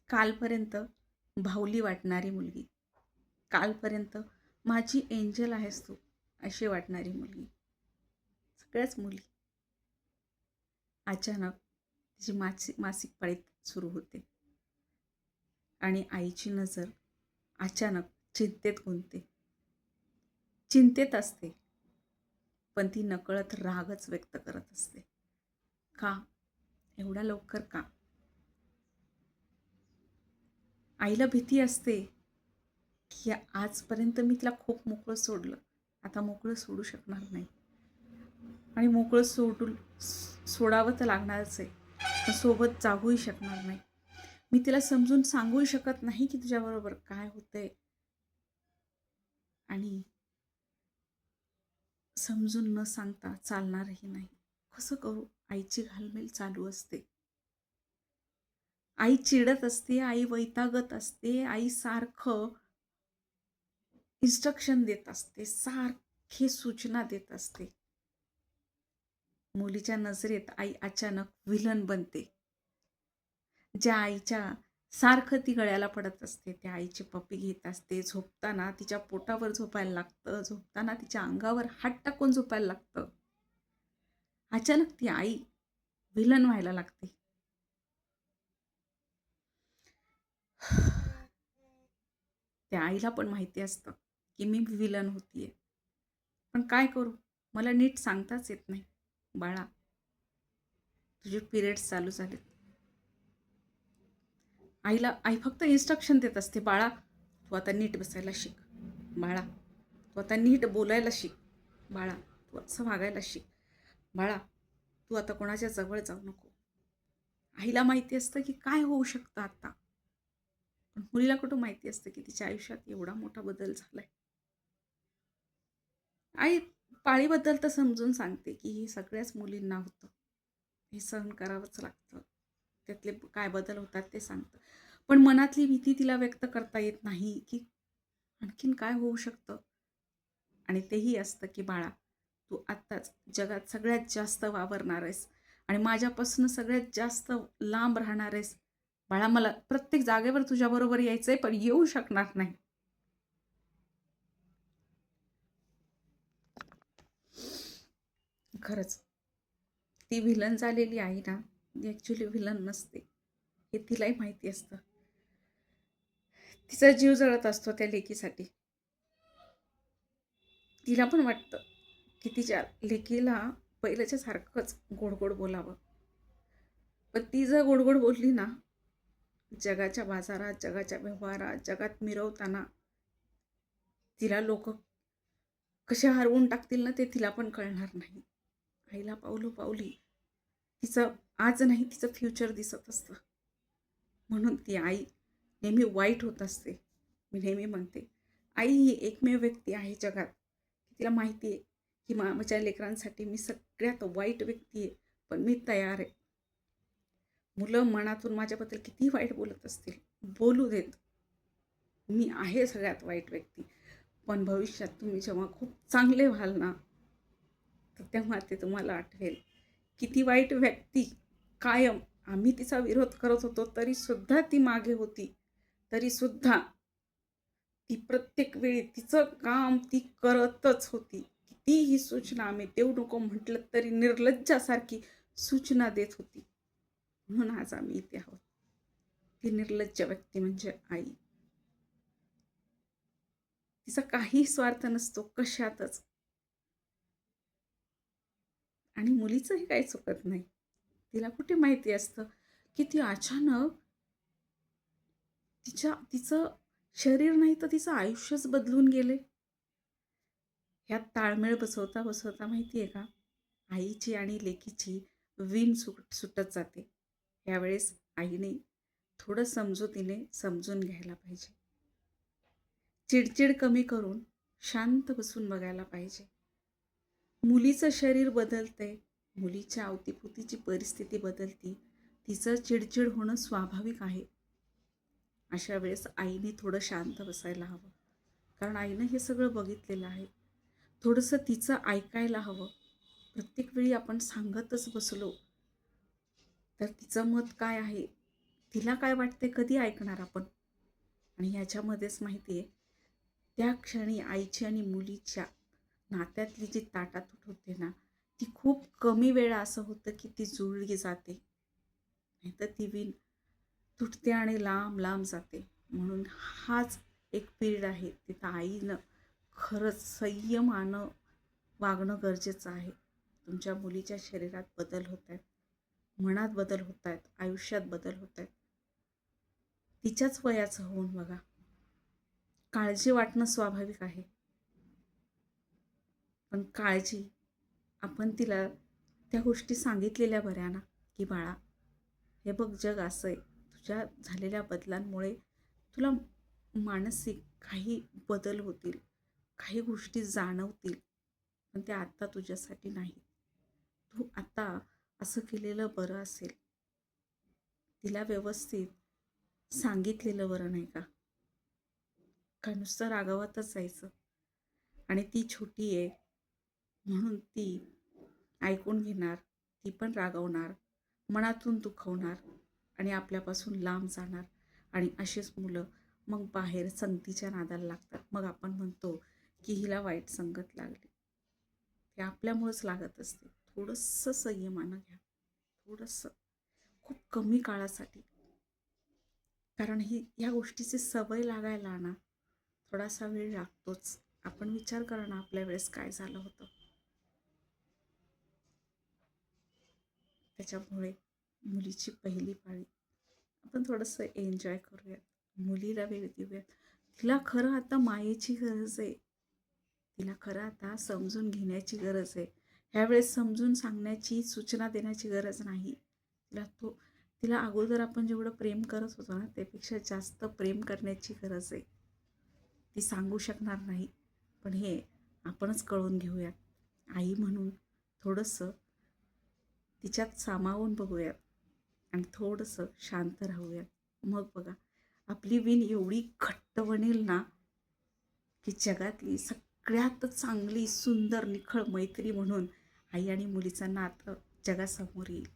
कालपर्यंत भावली वाटणारी मुलगी, कालपर्यंत माझी एंजल आहेस तू अशी वाटणारी मुलगी, सगळ्याच मुली अचानक तिची मासिक पाळी सुरू होते आणि आईची नजर अचानक चिंतेत गुंतते. चिंतेत असते, पण ती नकळत रागच व्यक्त करत असते. का? एवढ्या लवकर का? आईला भीती असते की आजपर्यंत मी तिला खूप मोकळं सोडलं, आता मोकळं सोडू शकणार नाही आणि मोकळं सोडावं तर लागणारच आहे, पण सोबत जाऊही शकणार नाही. मी तिला समजून सांगूही शकत नाही की तुझ्याबरोबर काय होतंय, आणि समजून न सांगता चालणारही नाही. कसं करू? आईची घालमेल चालू असते. आई चिडत असते, आई वैतागत असते, आई सारखं इन्स्ट्रक्शन देत असते, सारखे सूचना देत असते. मुलीच्या नजरेत आई अचानक विलन बनते. ज्या आईच्या सारखं ती गळ्याला पडत असते, त्या आईची पप्पी घेत असते. झोपताना तिच्या पोटावर झोपायला लागतं, झोपताना तिच्या अंगावर हात टाकून झोपायला लागतं. अचानक ती आई विलन व्हायला लागते. त्या आईला पण माहिती असतं की मी विलन होतीये, पण काय करू? मला नीट सांगताच येत नाही. बाळा, तुझे पिरियड्स चालू झालेत. आई फक्त इन्स्ट्रक्शन देत असते, बाळा तू आता नीट बसायला शिक, बाळा तू आता नीट बोलायला शिक, बाळा तू असं वागायला शिक, बाळा तू आता कोणाच्या जवळ जाऊ नको. आईला माहिती असतं की काय होऊ शकतं आता, पण मुलीला कुठं माहिती असतं की तिच्या आयुष्यात एवढा मोठा बदल झालाय. आई पाळीबद्दल तर समजून सांगते की हे सगळ्याच मुलींना होतं, हे सहन करावंच लागतं, त्यातले काय बदल होतात ते सांगतं. पण मनातली भीती तिला व्यक्त करता येत नाही की आणखीन काय होऊ शकतं. आणि तेही असतं की बाळा तू आत्ताच जगात सगळ्यात जास्त वावरणार आहेस आणि माझ्यापासून सगळ्यात जास्त लांब राहणार आहेस. बाळा मला प्रत्येक जागेवर तुझ्याबरोबर यायचं आहे, पण येऊ शकणार नाही. खरंच ती व्हिलन झालेली आई ना, ती ॲक्च्युली व्हिलन नसते, हे तिलाही माहिती असतं. तिचा जीव जळत असतो त्या लेकीसाठी. तिला पण वाटतं की तिच्या लेकीला पहिल्याच्या सारखंच गोड गोड बोलावं, पण ती जर गोड गोड बोलली ना, जगाच्या बाजारात, जगाच्या व्यवहारात, जगात मिरवताना तिला लोक कसे हरवून टाकतील ना, ते तिला पण कळणार नाही. आईला पावलोपावली तिचं आज नाही तिचं फ्युचर दिसत असतं, म्हणून ती आई नेहमी वाईट होत असते. मी नेहमी म्हणते, आई ही एकमेव व्यक्ती आहे जगात तिला माहिती आहे की माझ्या लेकरांसाठी मी सगळ्यात वाईट व्यक्ती आहे, पण मी तयार आहे. मुलं मनातून माझ्याबद्दल किती वाईट बोलत असतील, बोलू देत, मी आहे सगळ्यात वाईट व्यक्ती, पण भविष्यात तुम्ही जेव्हा खूप चांगले व्हाल ना, तर तेव्हा ते तुम्हाला आठवेल किती वाईट व्यक्ती कायम आम्ही तिचा विरोध करत होतो तरीसुद्धा ती मागे होती, तरीसुद्धा ती प्रत्येक वेळी तिचं काम ती करतच होती. कितीही सूचना आम्ही देऊ नको म्हटलं तरी निर्लज्जासारखी सूचना देत होती. म्हणून आज आम्ही इथे आहोत. ती निर्लज्ज व्यक्ती म्हणजे आई. तिचा काही स्वार्थ नसतो कशातच, आणि मुलीचंही काही चुकत नाही. तिला कुठे माहिती असतं की ती अचानक तिचं शरीर नाही तर तिचं आयुष्यच बदलून गेले. ह्यात ताळमेळ बसवता बसवता माहिती आहे का, आईची आणि लेकीची विण सुटत जाते. यावेळेस आईने थोडं समजुतीने समजून घ्यायला पाहिजे. चिडचिड कमी करून शांत बसून बघायला पाहिजे. मुलीचं शरीर बदलतंय, मुलीच्या अवतीभोवतीची परिस्थिती बदलती, तिचं चिडचिड होणं स्वाभाविक आहे. अशा वेळेस आईने थोडं शांत बसायला हवं, कारण आईनं हे सगळं बघितलेलं आहे. थोडंसं तिचं ऐकायला हवं. प्रत्येक वेळी आपण सांगतच बसलो तर तिचं मत काय आहे तिला काय वाटते कधी ऐकणार आपण? आणि ह्याच्यामध्येच माहिती आहे, त्या क्षणी आईची आणि मुलीच्या नात्यातली जी ताटातूट होते ना, ती खूप कमी वेळा असं होतं की ती जुळली जाते. नाहीतर ती विण तुटते आणि लांब लांब जाते. म्हणून हाच एक पिरियड आहे तिथं आईनं खरंच संयमानं वागणं गरजेचं आहे. तुमच्या मुलीच्या शरीरात बदल होत आहेत, मनात बदल होत आहेत, आयुष्यात बदल होत आहेत. तिच्याच वयाचं होऊन बघा. काळजी वाटणं स्वाभाविक आहे. पण काळजी आपण तिला त्या गोष्टी सांगितलेल्या बऱ्या ना, की बाळा हे बघ जग असं आहे. तुझ्या झालेल्या बदलांमुळे तुला मानसिक काही बदल होतील, काही गोष्टी जाणवतील, पण त्या आत्ता तुझ्यासाठी नाही. तू आता असं केलेलं बरं असेल. तिला व्यवस्थित सांगितलेलं बरं नाही का? का नुसतं रागावतच जायचं आणि ती छोटी आहे म्हणून ती ऐकून घेणार, ती पण रागवणार, मनातून दुखवणार आणि आपल्यापासून लांब जाणार. आणि अशीच मुलं मग बाहेर संगतीच्या नादाला लागतात. मग आपण म्हणतो की हिला वाईट संगत लागली. ते आपल्यामुळंच लागत असते. थोडंसं संयमानं घ्या, थोडंसं, खूप कमी काळासाठी. कारण ह्या गोष्टीची सवय लागायला ना थोडासा वेळ लागतोच. आपण विचार करा ना आपल्या वेळेस काय झालं होतं. त्याच्यामुळे मुलीची पहिली पाळी आपण थोडंसं एन्जॉय करूयात. मुलीला वेळ देऊयात. तिला खरं आता मायेची गरज आहे. तिला खरं आता समजून घेण्याची गरज आहे. ह्यावेळेस समजून सांगण्याची, सूचना देण्याची गरज नाही. तिला अगोदर आपण जेवढं प्रेम करत होतो ना, त्यापेक्षा जास्त प्रेम करण्याची गरज आहे. ती सांगू शकणार नाही. पण हे आपणच कळून घेऊयात. आई म्हणून थोडंसं तिच्यात सामावून बघूयात आणि थोडंसं शांत राहूयात. मग बघा आपली विण एवढी घट्ट बनेल ना, की जगातली सगळ्यात चांगली, सुंदर, निखळ मैत्री म्हणून आई आणि मुलीचं नातं जगासमोर येईल.